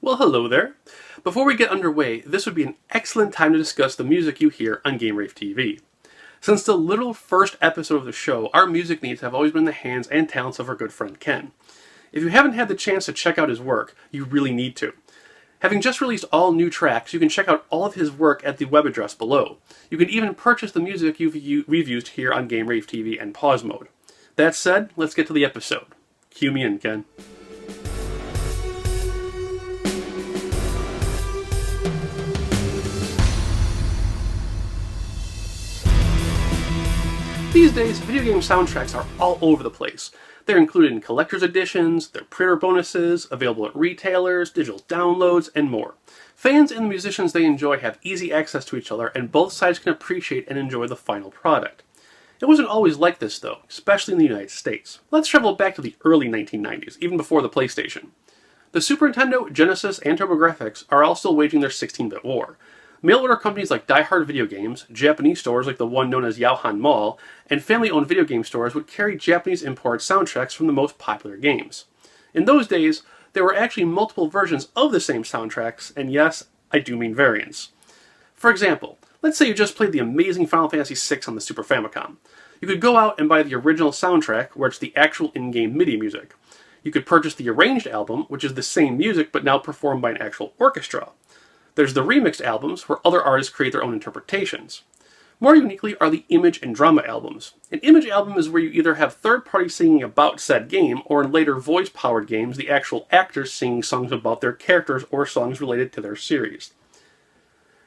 Well, hello there. Before we get underway, this would be an excellent time to discuss the music you hear on Game-Rave TV. Since the literal first episode of the show, our music needs have always been in the hands and talents of our good friend Ken. If you haven't had the chance to check out his work, you really need to. Having just released all new tracks, you can check out all of his work at the web address below. You can even purchase the music we've used here on Game-Rave TV and pause mode. That said, let's get to the episode. Cue me in, Ken. These days, video game soundtracks are all over the place. They're included in collector's editions, they're pre-order bonuses, available at retailers, digital downloads, and more. Fans and the musicians they enjoy have easy access to each other, and both sides can appreciate and enjoy the final product. It wasn't always like this, though, especially in the United States. Let's travel back to the early 1990s, even before the PlayStation. The Super Nintendo, Genesis, and TurboGrafx are all still waging their 16-bit war. Mail-order companies like Die Hard Video Games, Japanese stores like the one known as Yaohan Mall, and family-owned video game stores would carry Japanese import soundtracks from the most popular games. In those days, there were actually multiple versions of the same soundtracks, and yes, I do mean variants. For example, let's say you just played the amazing Final Fantasy VI on the Super Famicom. You could go out and buy the original soundtrack, where it's the actual in-game MIDI music. You could purchase the arranged album, which is the same music but now performed by an actual orchestra. There's the remixed albums, where other artists create their own interpretations. More uniquely are the image and drama albums. An image album is where you either have third parties singing about said game, or in later voice-powered games, the actual actors singing songs about their characters or songs related to their series.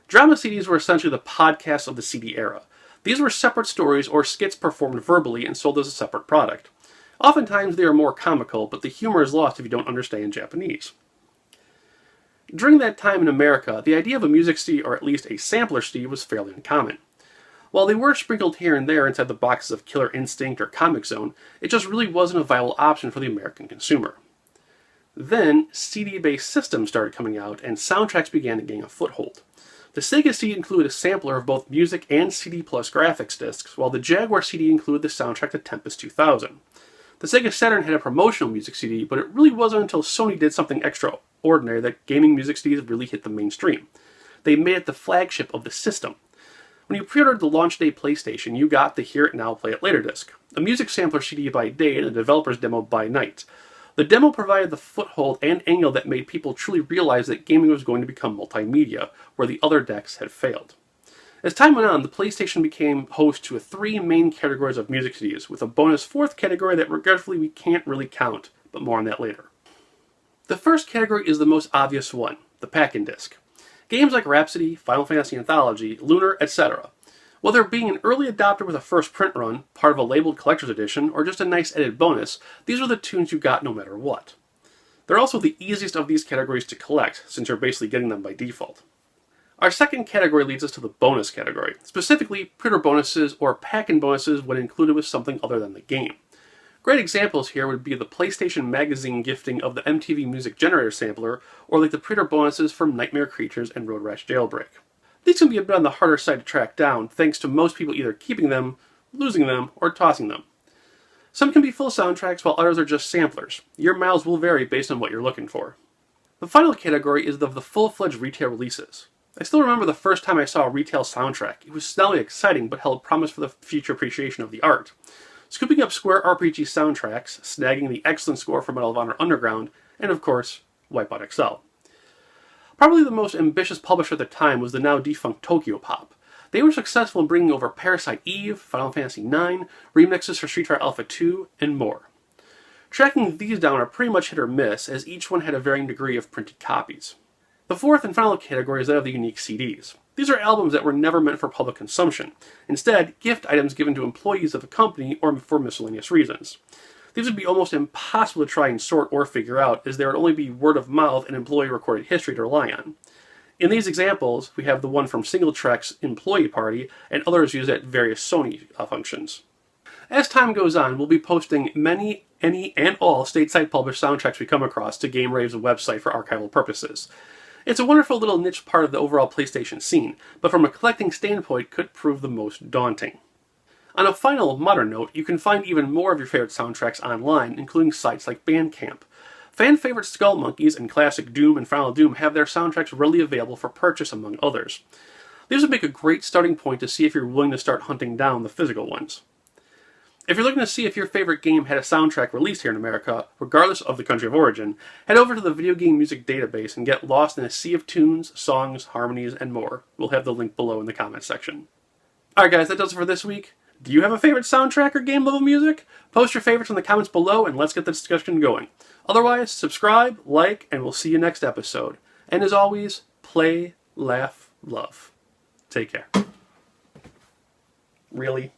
Drama CDs were essentially the podcasts of the CD era. These were separate stories or skits performed verbally and sold as a separate product. Oftentimes they are more comical, but the humor is lost if you don't understand Japanese. During that time in America, the idea of a music CD, or at least a sampler CD, was fairly uncommon. While they were sprinkled here and there inside the boxes of Killer Instinct or Comic Zone, it just really wasn't a viable option for the American consumer. Then, CD-based systems started coming out, and soundtracks began to gain a foothold. The Sega CD included a sampler of both music and CD plus graphics discs, while the Jaguar CD included the soundtrack to Tempest 2000. The Sega Saturn had a promotional music CD, but it really wasn't until Sony did something extraordinary that gaming music CDs really hit the mainstream. They made it the flagship of the system. When you pre-ordered the launch day PlayStation, you got the Hear It Now, Play It Later disc, a music sampler CD by day and a developer's demo by night. The demo provided the foothold and angle that made people truly realize that gaming was going to become multimedia, where the other decks had failed. As time went on, the PlayStation became host to three main categories of music CDs, with a bonus fourth category that regretfully we can't really count, but more on that later. The first category is the most obvious one, the pack-in disc. Games like Rhapsody, Final Fantasy Anthology, Lunar, etc. Whether being an early adopter with a first print run, part of a labeled collector's edition, or just a nice added bonus, these are the tunes you got no matter what. They're also the easiest of these categories to collect, since you're basically getting them by default. Our second category leads us to the bonus category, specifically pre-order bonuses or pack-in bonuses when included with something other than the game. Great examples here would be the PlayStation Magazine gifting of the MTV Music Generator sampler, or like the pre-order bonuses from Nightmare Creatures and Road Rash Jailbreak. These can be a bit on the harder side to track down, thanks to most people either keeping them, losing them, or tossing them. Some can be full soundtracks, while others are just samplers. Your miles will vary based on what you're looking for. The final category is the full-fledged retail releases. I still remember the first time I saw a retail soundtrack. It was not only exciting, but held promise for the future appreciation of the art. Scooping up Square RPG soundtracks, snagging the excellent score for Medal of Honor Underground, and of course, Wipeout XL. Probably the most ambitious publisher at the time was the now defunct Tokyopop. They were successful in bringing over Parasite Eve, Final Fantasy IX, remixes for Street Fighter Alpha 2, and more. Tracking these down are pretty much hit or miss, as each one had a varying degree of printed copies. The fourth and final category is that of the unique CDs. These are albums that were never meant for public consumption. Instead, gift items given to employees of a company or for miscellaneous reasons. These would be almost impossible to try and sort or figure out, as there would only be word of mouth and employee recorded history to rely on. In these examples, we have the one from Singletrek's Employee Party and others used at various Sony functions. As time goes on, we'll be posting many, any, and all stateside published soundtracks we come across to Game-Rave's website for archival purposes. It's a wonderful little niche part of the overall PlayStation scene, but from a collecting standpoint could prove the most daunting. On a final modern note, you can find even more of your favorite soundtracks online, including sites like Bandcamp. Fan favorite Skull Monkeys and classic Doom and Final Doom have their soundtracks readily available for purchase, among others. These would make a great starting point to see if you're willing to start hunting down the physical ones. If you're looking to see if your favorite game had a soundtrack released here in America, regardless of the country of origin, head over to the Video Game Music Database and get lost in a sea of tunes, songs, harmonies, and more. We'll have the link below in the comments section. Alright guys, that does it for this week. Do you have a favorite soundtrack or game level music? Post your favorites in the comments below and let's get the discussion going. Otherwise, subscribe, like, and we'll see you next episode. And as always, play, laugh, love. Take care. Really?